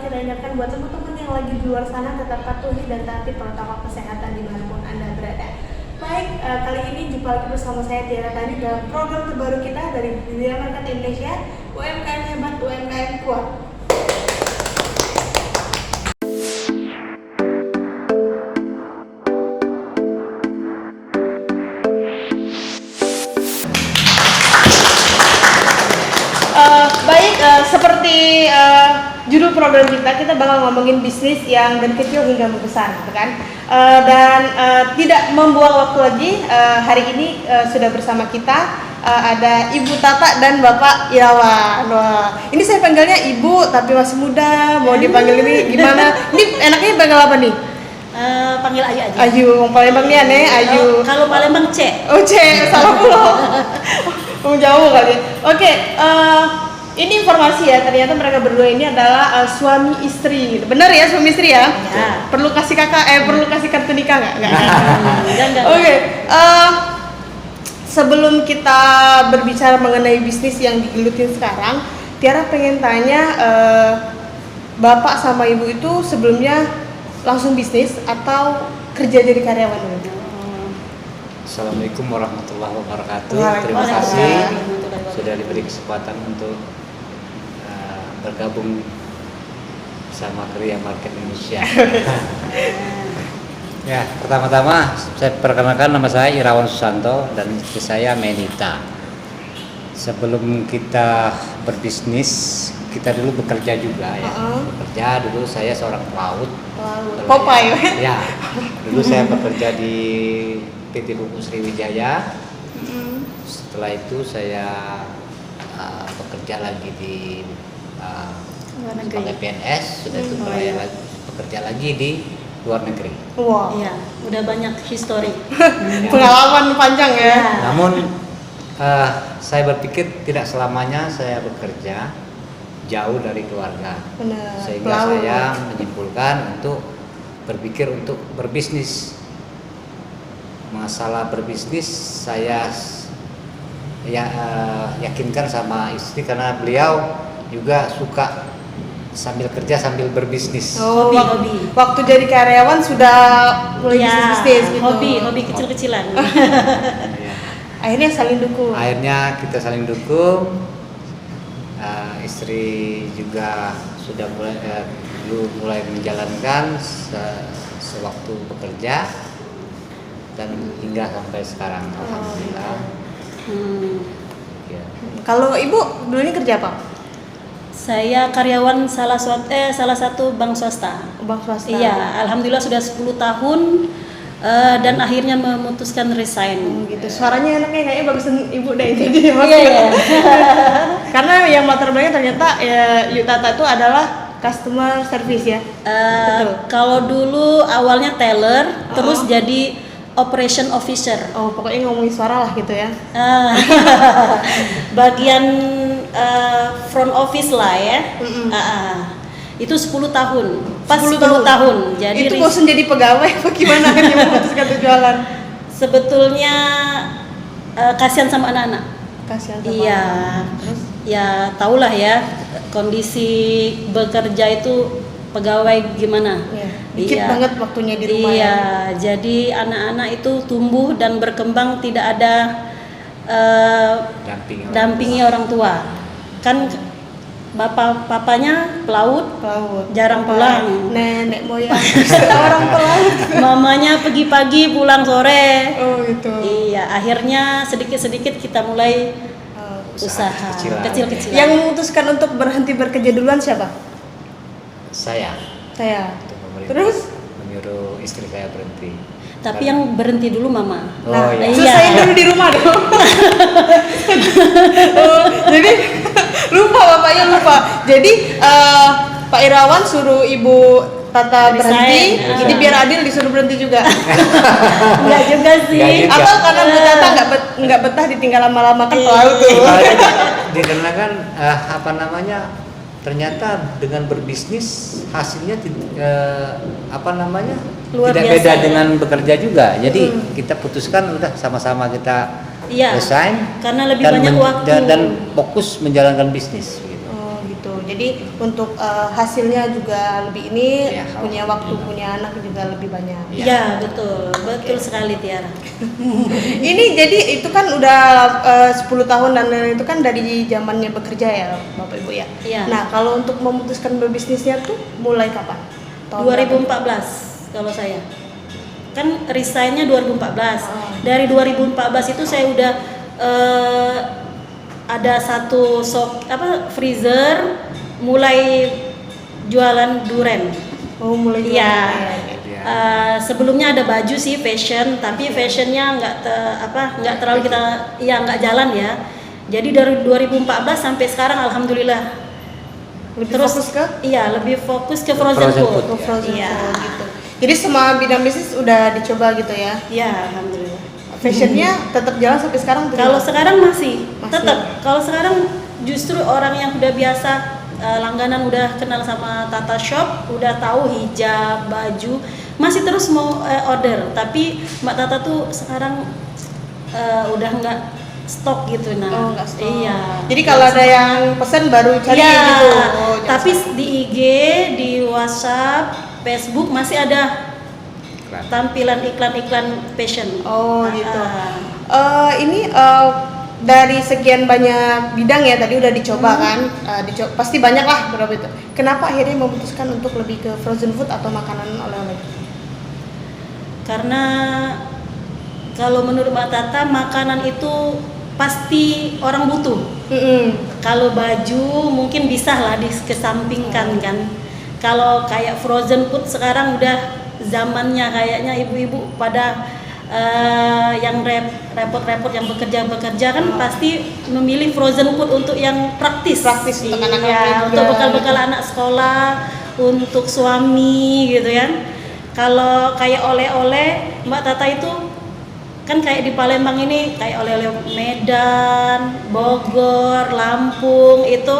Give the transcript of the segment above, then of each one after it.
kita ingatkan buat teman-teman yang lagi di luar sana tetap patuhi dan taati protokol kesehatan dimanapun Anda berada. Baik, kali ini jumpa lagi bersama saya Tiara Tani dalam program terbaru kita dari Didier Market Indonesia, UMKM Hebat, UMKM Kuat. Seperti judul program kita bakal ngomongin bisnis yang dari kecil hingga membesar, gitu kan? Tidak membuang waktu lagi, hari ini sudah bersama kita ada Ibu Tata dan Bapak Irawan. Wah, ini saya panggilnya Ibu tapi masih muda, mau dipanggil ini gimana? Ini enaknya panggil apa nih? Panggil Ayu aja. Ayu, Palembang nih aneh, Ayu. Kalau Palembang C. Oh C, salah pulau. Jauh kali. Oke. Ini informasi ya, ternyata mereka berdua ini adalah suami istri. Benar ya, suami istri ya? Ya. Perlu kasih perlu kasih kartu nikah nggak? Enggak. Oke. Sebelum kita berbicara mengenai bisnis yang digelutin sekarang, Tiara pengen tanya, Bapak sama Ibu itu sebelumnya langsung bisnis atau kerja jadi karyawan dulu? Assalamualaikum warahmatullahi wabarakatuh. Terima Waalaikumsalam. kasih sudah diberi kesempatan untuk bergabung bersama Kriya Market Indonesia. Ya, pertama-tama saya perkenalkan, nama saya Irawan Susanto dan istri saya Menita. Sebelum kita berbisnis, kita dulu bekerja juga ya. Bekerja dulu saya seorang pelaut. Popeye. Ya, dulu saya bekerja di PT Pupuk Sriwijaya. Setelah itu saya bekerja lagi di sebagai PNS, sudah itu mulai bekerja lagi di luar negeri. Wow. Iya, udah banyak histori. Pengalaman panjang ya. Namun saya berpikir tidak selamanya saya bekerja jauh dari keluarga. Benar. Sehingga saya menyimpulkan untuk berpikir untuk berbisnis. Masalah berbisnis saya yakinkan sama istri karena beliau juga suka sambil kerja sambil berbisnis. Oh, Hobi. Waktu jadi karyawan sudah mulai bisnis gitu. Hobi kecil-kecilan. Ya. Akhirnya saling dukung. Akhirnya kita saling dukung. Istri juga sudah mulai menjalankan sewaktu bekerja dan hingga sampai sekarang, alhamdulillah. Ya. Kalau Ibu dulu ini kerja apa? Saya karyawan salah satu bank swasta. Bank swasta. Iya, alhamdulillah sudah 10 tahun dan akhirnya memutuskan resign. Gitu. Suaranya enaknya kayaknya bagusan Ibu deh jadi. Iya. Karena yang latar belakangnya ternyata Yu Tata itu adalah customer service ya. Betul. Kalau dulu awalnya teller, terus jadi operation officer. Oh, pokoknya ngomongin suara lah gitu ya. Bagian front office lah ya. Itu 10 tahun. Pas 10 tahun. Jadi itu bosan jadi pegawai apa gimana kan yang memutuskan untuk jualan? Sebetulnya kasihan sama anak-anak. Kasihan sama Iya. Terus? Ya tahulah ya kondisi bekerja itu pegawai gimana. Iya. Dikit Iya. banget waktunya di rumah. Iya, Ya. jadi anak-anak itu tumbuh dan berkembang tidak ada dampingi orang tua. Kan papanya pelaut, jarang pulang. Nenek moyang orang pelaut. Mamanya pergi pagi pulang sore. Oh gitu. Iya, akhirnya sedikit-sedikit kita mulai usaha kecil-kecilan. Yang memutuskan untuk berhenti bekerja duluan siapa? Saya. Terus Menyuruh istri saya berhenti. Tapi yang berhenti dulu mama. Oh iya. Selesai dulu di rumah dong. Jadi bapaknya lupa. Jadi Pak Irawan suruh Ibu Tata berhenti, jadi biar adil disuruh berhenti juga. Enggak juga sih. Enggak juga. Atau karena Bu Tata nggak betah ditinggal lama-lama kan pelaut tuh. Dikarenakan ternyata dengan berbisnis hasilnya Luar tidak biasa, beda ya? dengan bekerja juga. Jadi kita putuskan udah sama-sama kita Iya. resign Karena lebih banyak waktu. dan fokus menjalankan bisnis gitu. Oh gitu. Jadi untuk hasilnya juga lebih ini, Ya, punya waktu, punya anak juga lebih banyak. Ya, betul sekali Tiara. Ini jadi itu kan udah 10 tahun dan lain-lain, itu kan dari zamannya bekerja ya Bapak Ibu ya. Iya. Nah kalau untuk memutuskan berbisnisnya tuh mulai kapan? Tahun berapa? 2014 kalau saya. Kan resign-nya 2014. Oh. Dari 2014 itu saya udah ada satu freezer mulai jualan duren. Oh mulai jualan. Iya. Ya. Sebelumnya ada baju sih fashion, tapi fashionnya nggak terlalu nggak jalan ya. Jadi dari 2014 sampai sekarang alhamdulillah. Lebih fokus ke? Iya, lebih fokus ke frozen Frozen food. food. Oh, frozen Iya. food gitu. Jadi semua bidang bisnis udah dicoba gitu ya. Iya, alhamdulillah. Fashionnya tetap jalan sampai sekarang tuh. Kalau sekarang masih Masih. tetap. Kalau sekarang justru orang yang udah biasa langganan udah kenal sama Tata Shop, udah tahu hijab, baju, masih terus mau order. Tapi Mbak Tata tuh sekarang udah nggak stok gitu Oh, nggak stok. Iya. Jadi kalau ada yang pesan baru cari Iya, gitu. Oh, jangan tapi sampai. di IG, di WhatsApp, Facebook masih ada tampilan iklan-iklan fashion. Oh gitu. Ah. Ini dari sekian banyak bidang ya tadi udah dicoba kan, pasti banyak lah berapa itu. Kenapa akhirnya memutuskan untuk lebih ke frozen food atau makanan oleh-oleh? Karena kalau menurut Mbak Tata makanan itu pasti orang butuh. Kalau baju mungkin bisa lah dikesampingkan kan. Kalau kayak frozen food sekarang udah zamannya kayaknya ibu-ibu pada yang repot-repot yang bekerja kan pasti memilih frozen food untuk yang praktis. Praktis untuk anak-anak Iya, juga. untuk bekal-bekal anak sekolah, untuk suami gitu kan. Kalau kayak oleh-oleh Mbak Tata itu kan kayak di Palembang ini kayak oleh-oleh Medan, Bogor, Lampung itu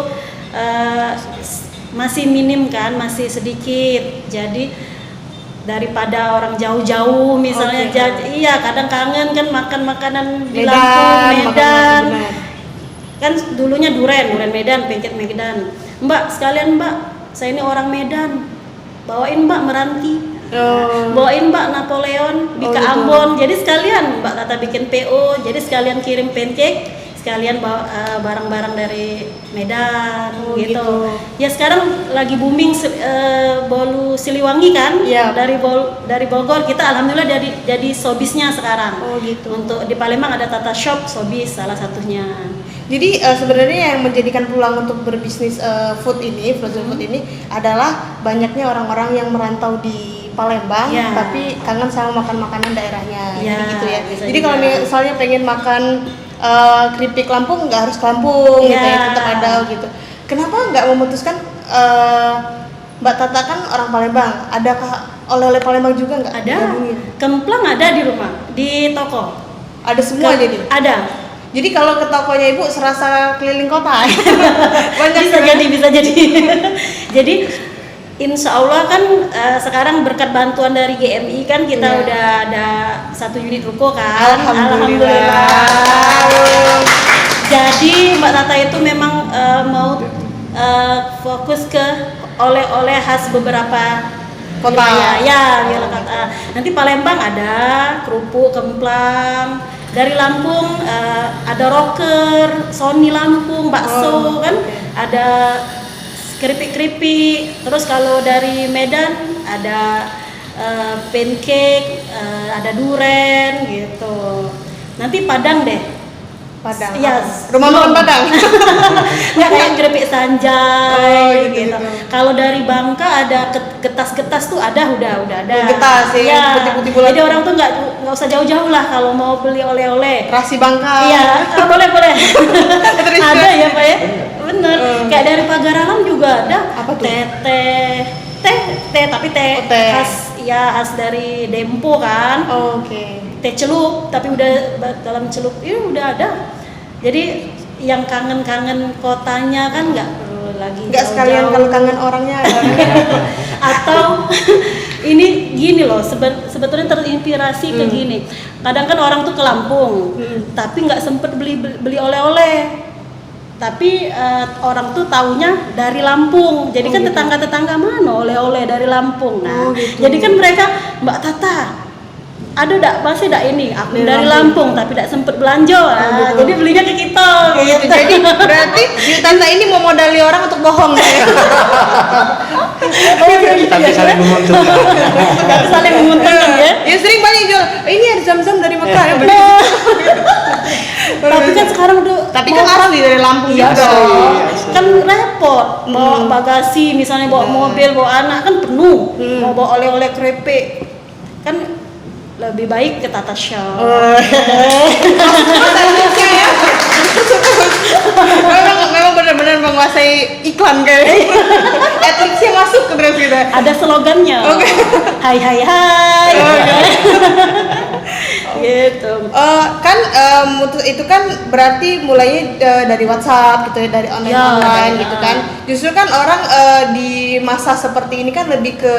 masih minim kan, masih sedikit. Jadi daripada orang jauh-jauh misalnya Oke. iya kadang kangen kan makan makanan di Medan, Lampung, Medan. makanan benar. Kan dulunya duren Medan, pancake Medan. Mbak, sekalian Mbak, saya ini orang Medan. Bawain Mbak meranti. Oh. Bawain Mbak Napoleon, Bika gitu. Ambon. Jadi sekalian Mbak Tata bikin PO, jadi sekalian kirim pancake, sekalian bawa barang-barang dari Medan gitu. Ya sekarang lagi booming bolu Siliwangi kan? Iya. Dari Bogor kita alhamdulillah jadi sobisnya sekarang. Oh gitu. Untuk di Palembang ada Tata Shop sobis salah satunya. Jadi sebenarnya yang menjadikan peluang untuk berbisnis food ini, frozen food ini adalah banyaknya orang-orang yang merantau di Palembang, Ya. tapi kangen sama makan makanan daerahnya, Ya, jadi gitu ya. bisa Jadi kalau juga. misalnya pengen makan keripik Lampung, nggak harus ke Lampung, gitu ya, Ya. tetap ada gitu. Kenapa nggak memutuskan Mbak Tata kan orang Palembang, adakah oleh-oleh Palembang juga nggak? Ada. digabungin? Kemplang ada di rumah, di toko. Ada semua jadi. Ada. Jadi kalau ke tokonya ibu serasa keliling kota. Banyak Bisa kan? jadi. Jadi insya Allah kan sekarang berkat bantuan dari GMI kan kita Iya. udah ada 1 unit ruko kan. Alhamdulillah. Jadi Mbak Tata itu memang mau fokus ke oleh-oleh khas beberapa Kota. wilayah. Ya, wilayah kota. Nanti Palembang ada kerupuk, kemplang. Dari Lampung ada rocker, Sony Lampung, bakso kan, ada keripik-keripik. Terus kalau dari Medan ada pancake, ada duren gitu. Nanti Padang deh. Padang. Iya, Rumah makan belum. Padang. Nggak kayak keripik sanjay Oh, gitu. Kalau dari Bangka ada getas-getas tuh udah ada. Getas ya, Iya. putih-putih bulat. Jadi orang tuh nggak usah jauh-jauh lah kalau mau beli oleh-oleh. Rasi Bangka. Iya, boleh. Terus, Ada terus. ya Pak ya, bener. Kayak dari Pagaralam juga ada. Apa tuh? Teh, tapi teh Oh, teh. khas dari Dempo kan. Oh, oke. Teh celup tapi udah dalam celup ini udah ada. Jadi yang kangen kotanya kan nggak perlu lagi Nggak sekalian jauh-jauh. kalau kangen orangnya ada. Atau ini gini loh, sebetulnya terinspirasi ke gini. Kadang kan orang tuh ke Lampung tapi nggak sempet beli oleh-oleh. tapi orang tuh taunya dari Lampung. Jadi kan tetangga-tetangga mana oleh-oleh dari Lampung. Nah, jadi kan mereka, Mbak Tata, ada masih ini aku dari Lampung tapi tidak sempet belanja. Jadi belinya ke kita. Gitu. Jadi berarti Tante ini mau modali orang untuk bohong ya. Tapi saling menguntungkan. Tapi saling menguntungkan ya. Ya sering banyak jual. Ini ada zam-zam dari Mekah ya. Tapi kan sekarang udah Tapi kan asli dari Lampung iya juga. dong. Kan repot bawa bagasi, misalnya bawa mobil, bawa anak kan penuh. Mau bawa oleh-oleh keripik kan lebih baik ke Tata Shop. Memang benar-benar menguasai iklan kayak. Adlibsnya masuk ke terus gitu. Ada slogannya. Hai hai hai. Gitu. Itu kan berarti mulainya dari WhatsApp gitu ya, dari online gitu kan. Justru kan orang di masa seperti ini kan lebih ke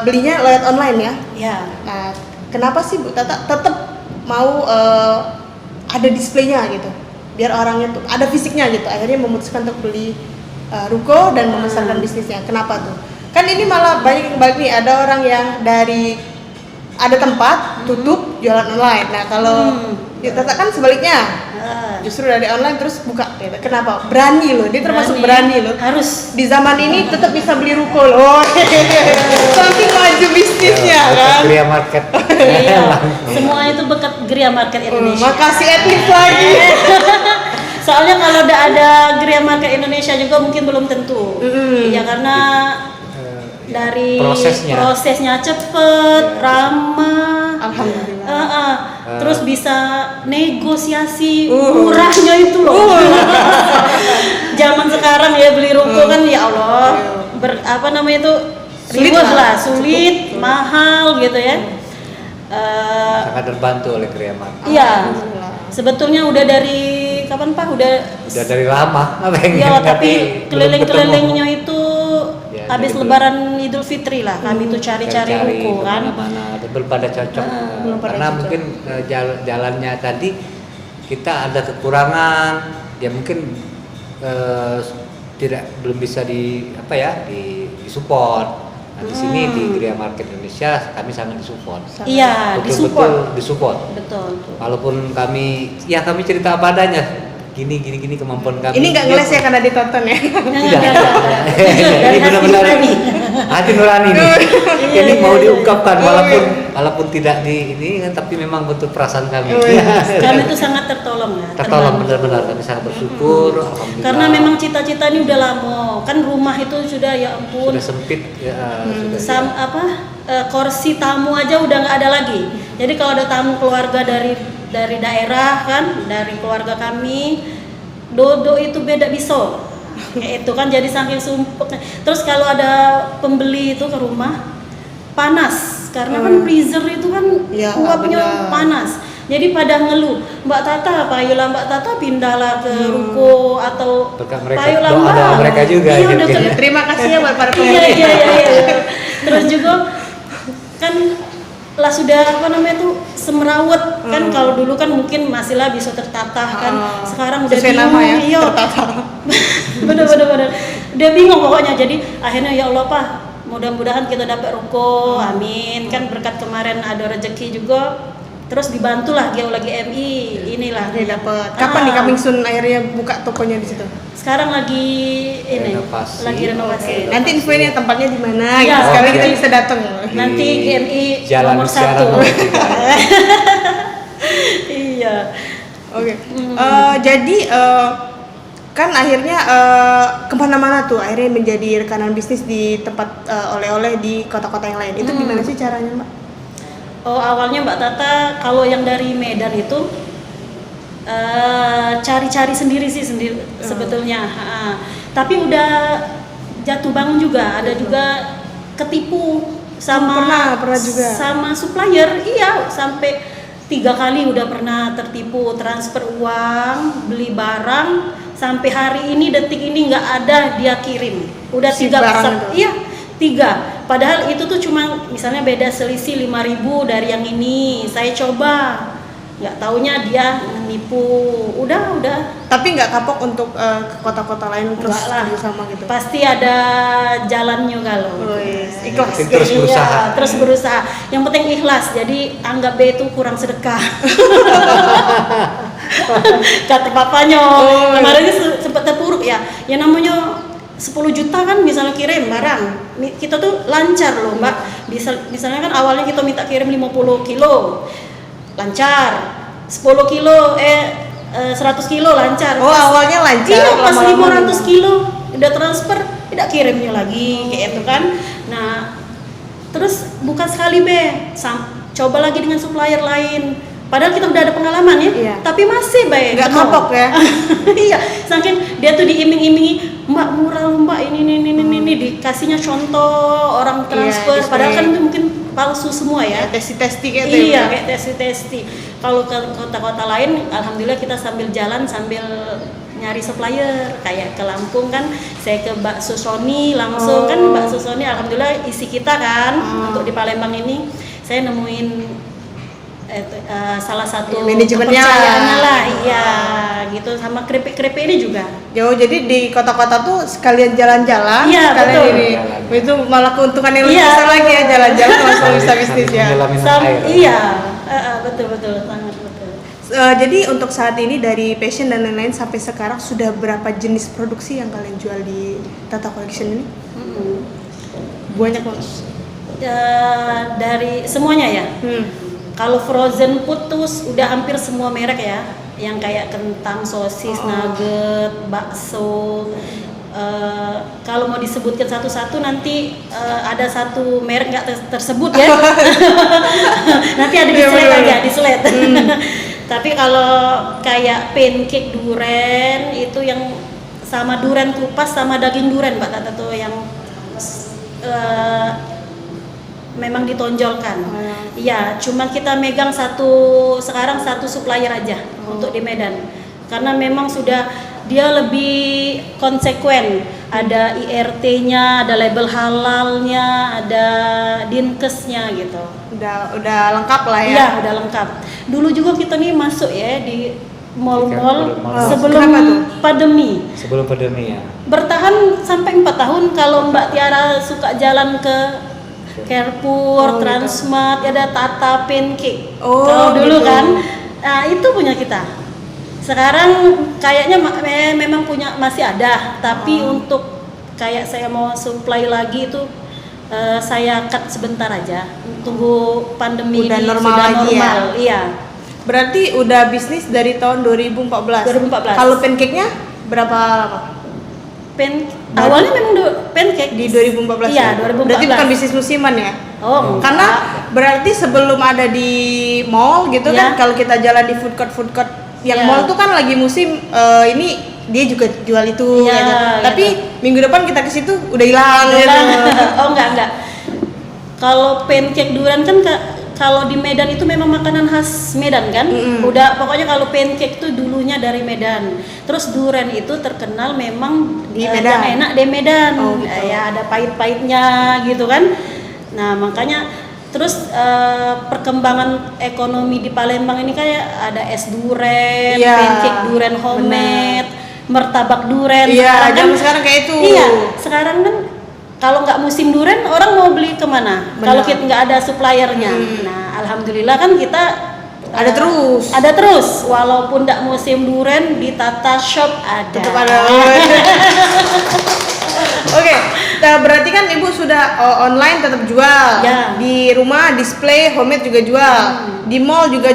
belinya lewat online ya. Ya. Nah, kenapa sih Bu Tata tetap mau ada displaynya gitu, biar orangnya tuh ada fisiknya gitu, akhirnya memutuskan untuk beli ruko dan membesarkan bisnisnya. Kenapa tuh? Kan ini malah banyak yang balik nih, ada orang yang dari ada tempat tutup jualan online. Nah kalau Tata kan sebaliknya, justru dari online terus buka. Kenapa? Berani loh, dia termasuk berani loh. Harus Di zaman ini tetap bisa beli ruko loh. Saking maju bisnisnya kan. Gria Market. iya. Semua itu bekat Gria Market Indonesia. Makasih Adlibs lagi. Soalnya kalau udah ada Gria Market Indonesia juga mungkin belum tentu. Ya karena dari prosesnya cepet, ramah. Alhamdulillah. Terus bisa negosiasi murahnya itu loh. Zaman sekarang ya beli ruko kan ya Allah sulit, mahal gitu ya. Sangat terbantu oleh Gria Market. Iya. Sebetulnya udah dari kapan Pak? Udah dari lama. Iya, tapi keliling-kelilingnya itu Ya, habis Lebaran Idul Fitri lah. Kami tuh cari-cari ruko kan. Mana belum pada cocok. Karena mungkin jalannya tadi kita ada kekurangan. Ya mungkin belum bisa di support. Nah, di sini di Gria Market Indonesia kami sangat disupport. Iya, Betul disupport. Betul. Walaupun kami cerita apa adanya. Gini kemampuan kami. Ini nggak ngeles ya karena ditonton ya. Tidak. Ini benar-benar hati nurani nih. Ini mau diungkapkan walaupun tidak di ini kan, tapi memang betul perasaan kami. Kami tuh sangat tertolong ya. Tertolong benar-benar, kami sangat bersyukur. Alhamdulillah. Karena memang cita-cita ini udah lama. Kan rumah itu sudah ya ampun. Sudah sempit ya. Kursi tamu aja udah nggak ada lagi. Jadi kalau ada tamu keluarga dari daerah kan, dari keluarga kami, dodo itu beda biso. Kayak itu kan jadi saking sumpek. Terus kalau ada pembeli itu ke rumah panas karena kan freezer itu kan uapnya panas. Jadi pada ngeluh, Mbak Tata, ayolah Mbak Tata pindahlah ke ruko atau ayolah Mbak. Mereka juga. Iya, Terima kasih ya buat para pembeli. Iya. Terus juga kan lah sudah semerawut kan. Kalau dulu kan mungkin masih lah bisa tertata kan, sekarang udah bingung ya, tertata. bener udah bingung pokoknya. Jadi akhirnya ya Allah Pak, mudah-mudahan kita dapat ruko, amin. Kan berkat kemarin ada rezeki juga, terus dibantulah Geologi MI inilah dapat. Kapan nih coming soon akhirnya buka tokonya di situ? Sekarang lagi Renovasi. renovasi. Nanti infonya tempatnya di mana? Ya, gitu. Sekarang kita bisa datang. Nanti GMI Jalan nomor 1. Iya. Oke. Jadi kan akhirnya kemana-mana tuh akhirnya menjadi rekanan bisnis di tempat oleh-oleh di kota-kota yang lain. Itu gimana sih caranya, Mbak? Oh, awalnya Mbak Tata kalau yang dari Medan itu cari-cari sendiri sebetulnya. Tapi udah jatuh bangun juga, ada juga ketipu sama pernah juga sama supplier. Iya, sampai 3 kali udah pernah tertipu, transfer uang, beli barang, sampai hari ini detik ini nggak ada dia kirim. Udah 3 Padahal itu tuh cuma misalnya beda selisih 5.000 dari yang ini. Saya coba nggak taunya dia nipu. Udah Tapi nggak kapok untuk ke kota-kota lain terus Enggak lah. sama gitu. pasti ada jalannya kalau. Ikhlas. Penting terus Iya, berusaha. terus berusaha. Yang penting ikhlas. Jadi anggap B itu kurang sedekah. Kata papanya. Kemarin sempat terpuruk ya. Yang namanya 10 juta kan misalnya kirim barang. Kita tuh lancar loh, Mbak. Misalnya kan awalnya kita minta kirim 50 kilo. Lancar. 10 kilo 100 kilo lancar. Oh, awalnya lancar. Iya, pas lama-lama 500 kilo udah transfer, tidak kirimnya lagi kayak itu kan. Nah, terus bukan sekali coba lagi dengan supplier lain. Padahal kita udah ada pengalaman ya, Iya. tapi masih Nggak kenal. kapok ya? Iya, saking dia tuh diiming-imingi, Mbak murah loh, Mbak ini dikasihnya contoh orang transfer, display. padahal kan itu mungkin palsu semua ya. Testi-testi kayak Iya, kayak testi-testi. Kalau ke kota-kota lain, alhamdulillah kita sambil jalan sambil nyari supplier. Kayak ke Lampung kan, saya ke Bakso Sony langsung kan Bakso Sony, alhamdulillah isi kita kan untuk di Palembang ini. Saya nemuin salah satu Manajemennya. kepercayaannya lah, iya gitu, sama keripik-keripik ini juga. Jauh, jadi di kota-kota tuh sekalian jalan-jalan, Iya, sekalian betul. ini. Itu malah keuntungan yang lebih Iya. besar lagi ya, jalan-jalan langsung bisa bisnis ya. Iya, betul sangat betul. Jadi untuk saat ini dari passion dan lain-lain sampai sekarang sudah berapa jenis produksi yang kalian jual di Tata Collection ini? Banyak banget. Dari semuanya ya. Kalau frozen food tuh udah hampir semua merek ya, yang kayak kentang, sosis, nugget, bakso. Kalau mau disebutkan satu-satu nanti ada satu merek nggak tersebut ya. Nanti ada di slide aja, di slide. Tapi kalau kayak pancake duren itu yang sama duren kupas sama daging duren Mbak Tata tuh yang memang ditonjolkan. Iya, cuman kita megang sekarang satu supplier aja untuk di Medan. Karena memang sudah dia lebih konsekuen. Ada IRT-nya, ada label halalnya, ada dinkesnya gitu. Udah lengkap lah ya. Iya, udah lengkap. Dulu juga kita nih masuk ya di mall-mall sebelum Kenapa tuh? pandemi. Sebelum pandemi ya. Bertahan sampai 4 tahun. Kalau Mbak Tiara suka jalan ke Carrefour, Transmart, ada Tata Pancake. Kalau dulu gitu. kan, nah itu punya kita. Sekarang kayaknya memang punya masih ada, tapi untuk kayak saya mau supply lagi itu saya cut sebentar aja. Tunggu pandemi Udah ini normal sudah lagi normal. ya? Iya. Berarti udah bisnis dari tahun 2014. 2014. Kalau pancake-nya berapa lama? Awalnya memang pancake Di 2014. Iya, ya? 2014. Berarti bukan bisnis musiman ya? Oh, Karena berarti sebelum ada di mall gitu kan, Ya. kalau kita jalan di food court yang Ya. mall tuh kan lagi musim ini dia juga jual itu Ya, gitu. gitu. Tapi minggu depan kita ke situ udah hilang gitu. Oh enggak. Kalau pancake durian kan kalau di Medan itu memang makanan khas Medan kan. Udah pokoknya kalau pancake itu dulunya dari Medan. Terus durian itu terkenal memang Di Medan. yang enak di Medan. Oh, gitu. Ya ada pahit-pahitnya gitu kan. Nah, makanya terus perkembangan ekonomi di Palembang ini kayak ada es duren, Iya, pancake duren homemade, martabak duren. Iya, Sekarang zaman sekarang kayak itu. Iya, sekarang kan kalau nggak musim duren orang mau beli kemana? Benar. Kalau kita nggak ada suppliernya. Nah, alhamdulillah kan kita Ada terus. Ada terus, walaupun nggak musim duren di Tata Shop ada. Tetap ada. Oke, nah berarti kan ibu sudah online tetap jual, Ya. di rumah display homemade juga jual, di mall juga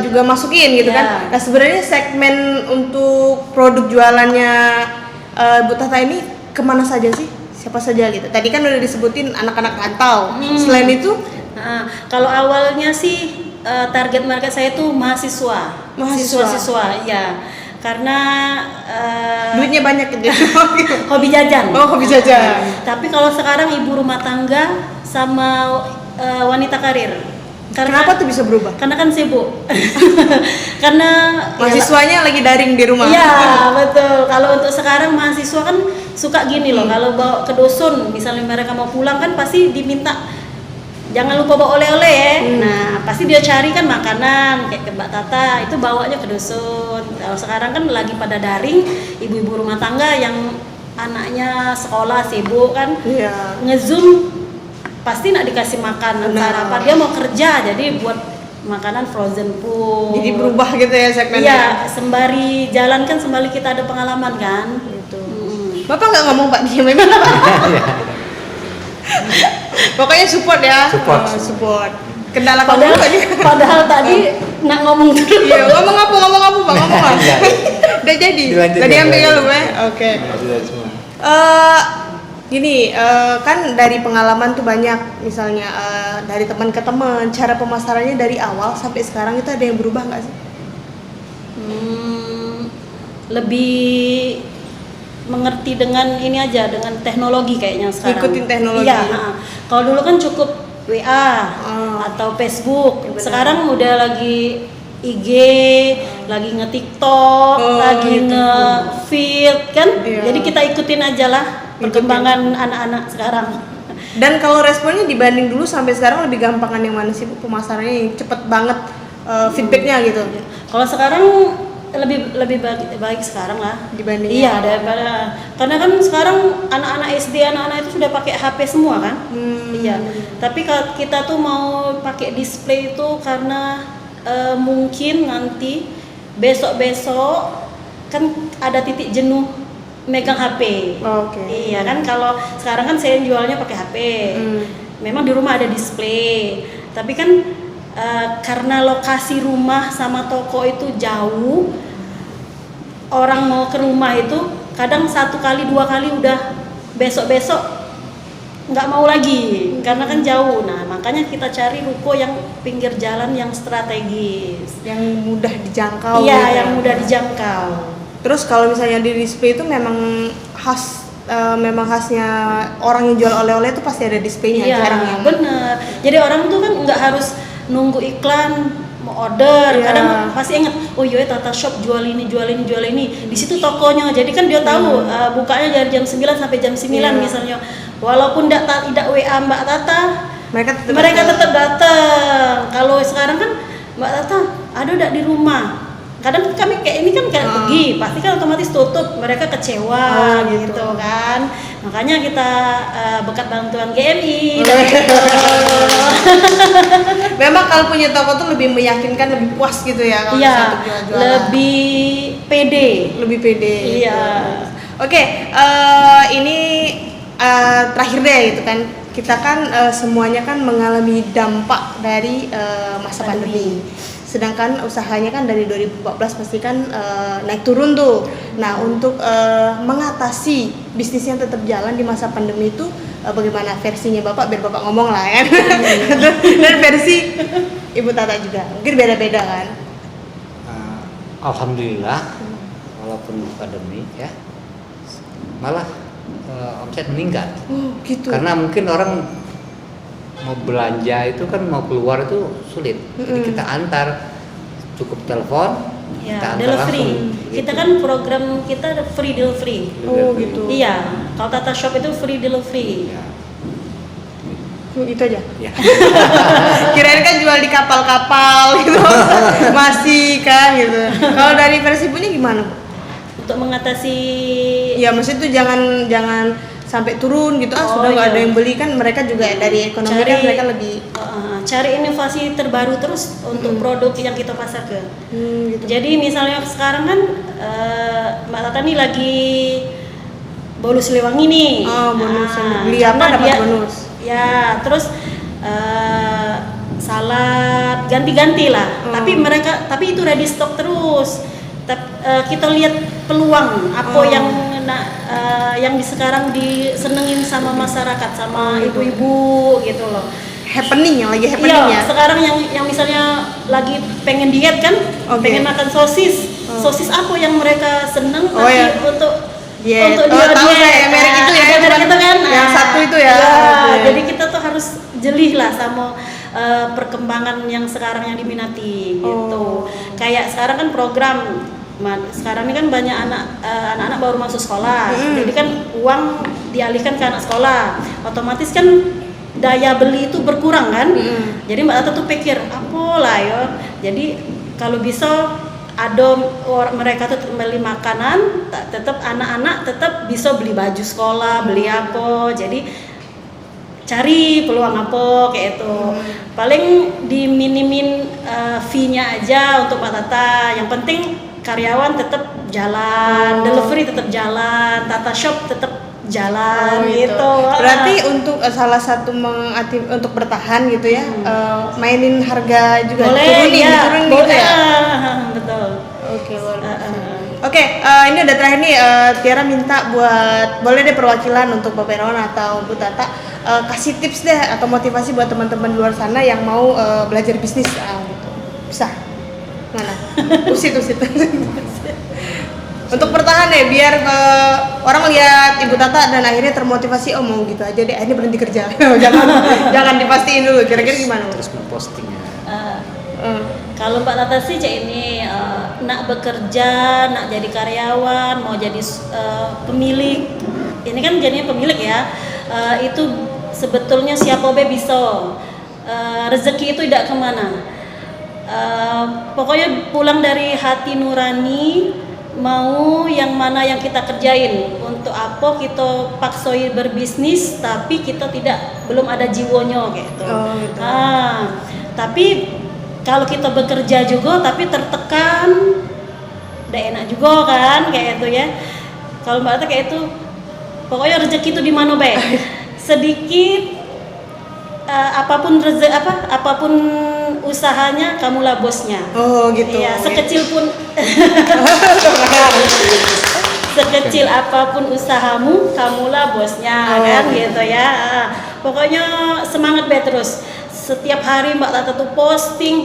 juga masukin gitu Ya. kan. Nah sebenarnya segmen untuk produk jualannya Bu Tata ini kemana saja sih? Siapa saja gitu? Tadi kan udah disebutin anak-anak rantau. Selain itu, Nah, kalau awalnya sih target market saya tuh mahasiswa. Mahasiswa. Siswa-siswa, ya. Karena duitnya banyak gitu. hobi jajan. Oh, hobi jajan. Tapi kalau sekarang ibu rumah tangga sama wanita karir. Kenapa tuh bisa berubah? Karena kan sibuk. Karena Mahasiswanya lagi daring di rumah. Iya, betul. Kalau untuk sekarang mahasiswa kan suka gini loh, kalau bawa ke dusun, misalnya mereka mau pulang kan pasti diminta jangan lupa bawa oleh-oleh ya. Nah, pasti dia cari kan makanan kayak ke Mbak Tata itu bawanya ke dusun. Kalau sekarang kan lagi pada daring, ibu-ibu rumah tangga yang anaknya sekolah sibuk kan, nge-zoom pasti nak dikasih makan sarapan. Dia mau kerja jadi buat makanan frozen food. Jadi berubah gitu ya segmennya. Iya, sembari jalan kan sembari kita ada pengalaman kan. Gitu. Bapak nggak ngomong Pak diam aja. Pokoknya support ya. Support. Kendala kamu padahal tadi nak ngomong dulu. Iya, ngomong apa Pak? Ngomong apa? Udah jadi. Tadi ambil dulu Oke. Gini, kan dari pengalaman tuh banyak, misalnya dari teman ke teman, cara pemasarannya dari awal sampai sekarang itu ada yang berubah nggak sih? Lebih mengerti dengan ini aja, dengan teknologi kayaknya sekarang. Ikutin teknologi. Iya. Kalau dulu kan cukup WA atau Facebook. Sekarang udah lagi IG, lagi nge-TikTok, lagi nge-feed kan. Jadi kita ikutin aja lah perkembangan anak-anak sekarang. Dan kalau responnya dibanding dulu sampai sekarang lebih gampangan yang mana sih Bu, pemasarannya yang cepet banget feedbacknya gitu? Kalau sekarang lebih baik sekarang lah dibanding daripada, karena kan sekarang anak-anak SD anak-anak itu sudah pakai HP semua kan. Iya, tapi kalau kita tuh mau pakai display itu karena mungkin nanti besok kan ada titik jenuh megang HP. Iya kan, kalau sekarang kan saya jualnya pakai HP. Memang di rumah ada display, tapi kan karena lokasi rumah sama toko itu jauh, orang mau ke rumah itu kadang 1 kali 2 kali udah besok nggak mau lagi karena kan jauh. Nah makanya kita cari ruko yang pinggir jalan yang strategis, yang mudah dijangkau. Iya, yang mudah dijangkau. Terus kalau misalnya di display itu memang khasnya orang yang jual oleh-oleh itu pasti ada displaynya. Iya, bener. Jadi orang tuh kan nggak harus nunggu iklan mau order. Kadang pasti inget, oh iya Tata Shop jual ini. Di situ tokonya. Jadi kan dia tahu bukanya dari jam 9 sampai jam 9 misalnya. Walaupun tidak WA Mbak Tata, mereka tetap datang. Kalau sekarang kan Mbak Tata ada enggak di rumah? Kadang kami kayak ini kan kayak pergi, pasti kan otomatis tutup, mereka kecewa gitu kan. Makanya kita berkat bantuan GMI. Memang kalau punya toko tuh lebih meyakinkan, lebih puas gitu ya kalau untuk jual-jualan. Lebih pede. Iya. Oke, ini terakhir deh gitu kan. Kita kan semuanya kan mengalami dampak dari masa pandemi. Sedangkan usahanya kan dari 2014 pasti kan naik turun tuh. Nah untuk mengatasi bisnisnya tetap jalan di masa pandemi itu bagaimana versinya Bapak, biar Bapak ngomong lah ya. Dan versi Ibu Tata juga mungkin beda-beda kan. Alhamdulillah walaupun pandemi ya malah omset meningkat. Gitu. Karena mungkin orang mau belanja itu kan mau keluar itu sulit. Jadi kita antar, cukup telepon, kita antar delivery. langsung. Kita kan program kita ada free delivery. Gitu. Iya, kalau Tata Shop itu free delivery. Ya. Itu aja. Ya. Kirain kan jual di kapal-kapal gitu. Masih kan gitu. Kalau dari versi punya gimana, Bu? Untuk mengatasi Ya maksudnya tuh jangan sampai turun gitu, sudah nggak ada yang beli kan, mereka juga dari ekonomi kan mereka lebih cari inovasi terbaru terus untuk produk yang kita pasarkan. gitu. Jadi misalnya sekarang kan Mbak Tata nih lagi bonus Siliwangi nih. Bonus beli apa dapat bonus. Ya, terus salad ganti-ganti lah. Tapi itu ready stock terus. Kita lihat peluang apa yang sekarang disenengin sama masyarakat, sama ibu-ibu gitu loh. Yang lagi happening ya. Sekarang yang misalnya lagi pengen diet kan, pengen makan sosis. Sosis apa yang mereka seneng untuk diet. Untuk dia tahu saya merek itu ya. Merek itu kan. Yang satu itu ya. Jadi kita tuh harus jeli lah sama perkembangan yang sekarang yang diminati gitu. Kayak sekarang kan program sekarang ini kan banyak anak-anak baru masuk sekolah, jadi kan uang dialihkan ke anak sekolah, otomatis kan daya beli itu berkurang kan. Jadi Mbak Tata tuh pikir apalah ya. Jadi kalau bisa ada mereka tuh beli makanan, tetap anak-anak tetap bisa beli baju sekolah, beli apa. Jadi cari peluang apa kayak itu. Paling diminimin fee-nya aja untuk Mbak Tata. Yang penting karyawan tetap jalan, delivery tetap jalan, Tata Shop tetap jalan gitu. Berarti untuk salah satu untuk bertahan gitu ya, mainin harga juga boleh, turunin boleh, gitu ya. Betul. Oke, Oke, ini udah terakhir nih, Tiara minta buat boleh deh perwakilan untuk Bapak Irawan atau Bu Tata kasih tips deh atau motivasi buat teman-teman di luar sana yang mau belajar bisnis gitu. Bisa? Mana? Usit. Untuk bertahan ya, biar orang lihat Ibu Tata dan akhirnya termotivasi, oh mau gitu aja deh, akhirnya berhenti kerja. jangan dipastiin dulu, kira-kira gimana? Terus memposting ya. Kalau Mbak Tata sih cak ini nak bekerja, nak jadi karyawan, mau jadi pemilik. Ini kan jadinya pemilik ya. Itu sebetulnya siapa be bisa. Rezeki itu tidak kemana. Pokoknya pulang dari hati nurani, mau yang mana yang kita kerjain, untuk apa kita paksoi berbisnis tapi kita belum ada jiwonya gitu. Gitu. Tapi kalau kita bekerja juga tapi tertekan, udah enak juga kan kayak itu ya. Kalau Mbak Tata kayak itu, pokoknya rezeki itu di mana be, sedikit apapun usahanya kamulah bosnya. Oh gitu. Iya, sekecil apapun usahamu, kamulah bosnya kan gitu ya. Pokoknya semangat be terus. Setiap hari Mbak Tata tuh posting,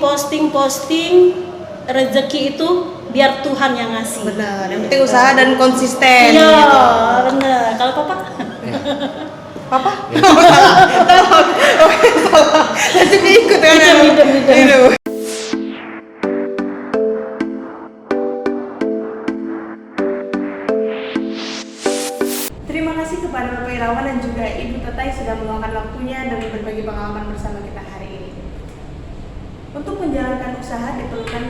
rezeki itu biar Tuhan yang ngasih. Benar. Yang penting usaha dan konsisten. Iya, gitu. benar. Kalau Papa? Papa? Salah. Nanti diikut kan? Hidup. Terima kasih kepada Bapak Irawan dan juga Ibu Tata yang sudah meluangkan waktunya dan berbagi pengalaman bersama kita hari ini. Untuk menjalankan usaha diperlukan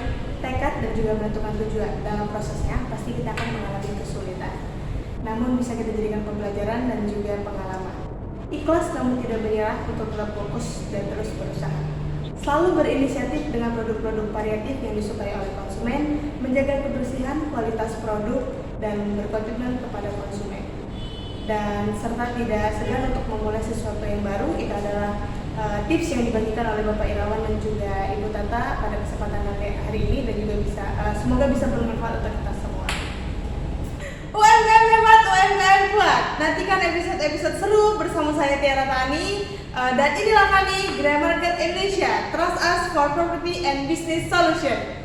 tekad dan juga menentukan tujuan. Dalam prosesnya pasti kita akan mengalami kesulitan. Namun bisa kita jadikan pembelajaran dan juga pengalaman. Ikhlas namun tidak menyerah untuk tetap fokus dan terus berusaha. Selalu berinisiatif dengan produk-produk variatif yang disukai oleh konsumen, menjaga kebersihan, kualitas produk, dan berkomitmen kepada konsumen. Dan serta tidak segan untuk memulai sesuatu yang baru. Itu adalah tips yang dibagikan oleh Bapak Irawan dan juga Ibu Tata pada kesempatan hari ini, dan juga semoga bisa bermanfaat untuk kita semua. UMKM hebat, UMKM kuat. Nantikan episode-episode seru bersama saya Tiara Tani, dan inilah kami Grey Market Indonesia. Trust us for property and business solution.